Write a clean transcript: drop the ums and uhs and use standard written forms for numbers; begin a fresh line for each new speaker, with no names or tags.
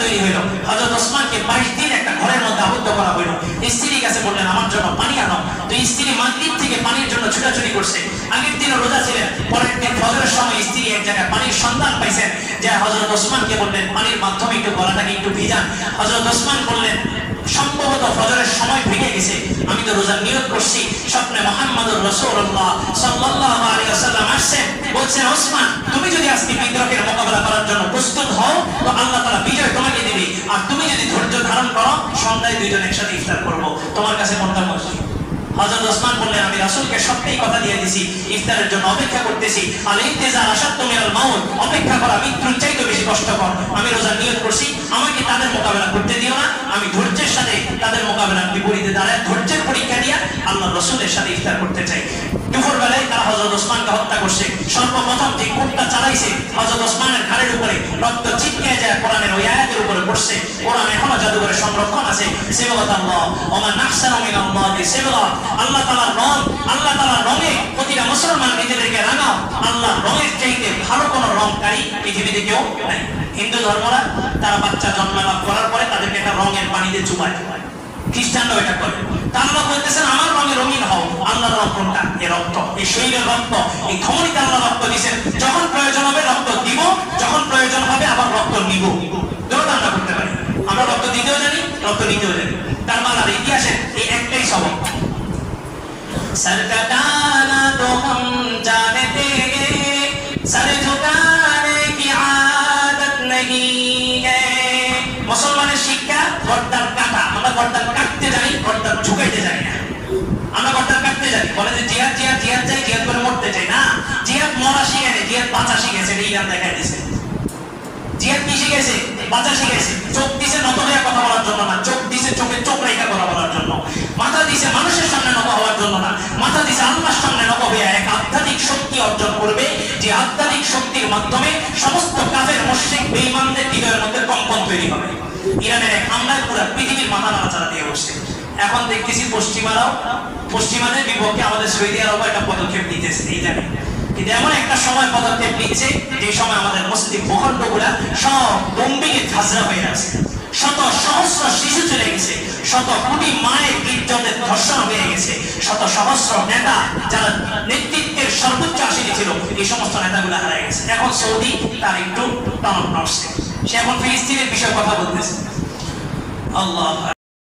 তৈরি হইল। হযরত ওসমানকে 22 দিন একটা ঘরের মধ্যে আবদ্ধ করা হইল। স্ত্রীর কাছে বললেন আমার জন্য পানি আনো। তো স্ত্রী মাগরিব থেকে পানির জন্য ছুটাছুটি করছে। আগের দিন রোজা ছিলেন, পরের দিন ফজরের সময় স্ত্রী এক জায়গায় পানির সন্ধান পাইছেন, যে হযরত ওসমানকে বললেন পানির মাধ্যমে একটু গলাটাকে একটু ভিজান। হযরত ওসমান বললেন সম্ভবত ফজরের সময় ভেঙে গেছে, আমি তো রোজার নিয়ত করছি। স্বপ্নে মুহাম্মদুর রাসূলুল্লাহ সাল্লাল্লাহু আলাইহি ওয়াসাল্লাম আসছেন, বলছেন ওসমান তুমি যদি আজকে বিদ্রোহের মোকাবেলা করার জন্য প্রস্তুত হও তো আল্লাহ তাআলা বিজয় তোমাকে দিবে, আর তুমি যদি ধৈর্য ধারণ করো সন্ধ্যায় দুইজন একসাথে ইফতার করব, তোমার কাছে কোনটা মর্জি? হযরত ওসমান বললেন আমি রাসূলকে সত্যিই কথা দিয়ে দিছি, ইফতারের জন্য অপেক্ষা করতেছি। আল ইন্তিজার আশাদ্দু মিনাল মাউত, অপেক্ষা করা মৃত্যুর চাইতে বেশি কষ্টকর। আমি রোজার নিয়ত করছি, আমাকে তাদের মোকাবেলা করতে দিও না, আমি ধৈর্যের সাথে তাদের মোকাবেলার বিপরীতে দাঁড়ায় ধৈর্যের পরীক্ষা দিয়া আল্লাহ রাসূলের সাথে ইফতার করতে চাই। দুপুর বেলায় তারা হযরত ওসমানকে হত্যা করছে। সর্বপ্রথম যে কোপটা চালাইছে হযরত ওসমানের ঘাড়ের উপরে, রক্ত ছিটকে যায় কোরআনের ওই আয়াতের উপরে পড়ছে। কোরআন এখনো জাদুঘরে সংরক্ষণ আছে। সিবগাতুল্লাহ ওয়া মান আহসানু মিনাল্লাহি সিবগা, আল্লাহ তাআলার রং, আল্লাহ তাআলার রঙে প্রতিটা মুসলমান নিজেদেরকে রাঙাও। আল্লাহর রঙের চাইতে ভালো কোনো রংকারী পৃথিবীতে কেউ নাই। হিন্দু ধর্মরা তারা বাচ্চা জন্মলাভ করার পরে তাদেরকে একটা রঙের পানিতে চুবায়, খ্রিস্টানরাও এটা করে। তারা বলতেছেন আমার রঙে রঙিন হও। আল্লাহর রং কোনটা? এই রক্ত, এই শরীরের রক্ত, এই ধমনীতে আল্লাহ রক্ত দিয়েছেন। যখন প্রয়োজন হবে রক্ত দিব, যখন প্রয়োজন হবে আবার রক্ত নিব। দুটো আমরা করতে পারি, আমরা রক্ত দিতেও জানি, রক্ত নিতেও জানি। তার মানে ইতিহাসের এই একটাই সবক, सर कटाना तो हम जानते हैं, सर झुकाने की आदत नहीं है। মুসলমানের শিক্ষা গর্দান কাটা, আমরা গর্দান কাটতে জানি, গর্দান ঝুঁকাইতে জানি না। আমরা গর্দান কাটতে জানি, বলে যে জিহাদ জিহাদ জিহাদ চাই, জিহাদ করে মরতে চাই না। জিহাদ মরা শিখে নেই, জিহাদ বাঁচা শিখেছে। ইরান দেখাই দিয়েছে জিহাদ কি শিখেছে? বাঁচা শিখেছে। চোখ দিছে নত হয়ে কথা বলার জন্য না, চোখ দিছে চোখে চোখ রেখা কথা বলার জন্য। মাথা দিছে মানুষের সামনে নত হওয়ার জন্য না, মাথা দিছে আল্লাহর সামনে নত হয়ে এক আধ্যাত্মিক শক্তি অর্জন করবে, যে আধ্যাত্মিক শক্তির মাধ্যমে সমস্ত কাফের মুশরিক বেঈমানদের হৃদয়ের মধ্যে কম্পন তৈরি হবে। ইরানের এক হামলায় পুরো পৃথিবীর মাথা নাড়াচাড়া দিয়ে বসছে। এখন দেখতেছি পশ্চিমাদের বিপক্ষে আমাদের সৌদি আরব একটা পদক্ষেপ নিতেছে, এই জানি। কিন্তু এমন একটা সময় পদক্ষেপ নিচ্ছে যে সময় আমাদের মুসলিম ভূখণ্ডগুলা সব বম্বিকে ঝাঁঝরা হয়ে আছে, শত সহস্র শিশু চলে গেছে, শত কোটি মায়ের ইজ্জতের ধর্ষণ হয়ে গেছে, শত সহস্র নেতা যারা নেতৃত্বের সর্বোচ্চ আসীনে ছিল এই সমস্ত নেতাগুলা হারিয়ে গেছে। এখন সৌদি তার একটু টান নড়ছে, সে এখন ফিলিস্তিনের বিষয়ে কথা বলতেছে। আল্লাহ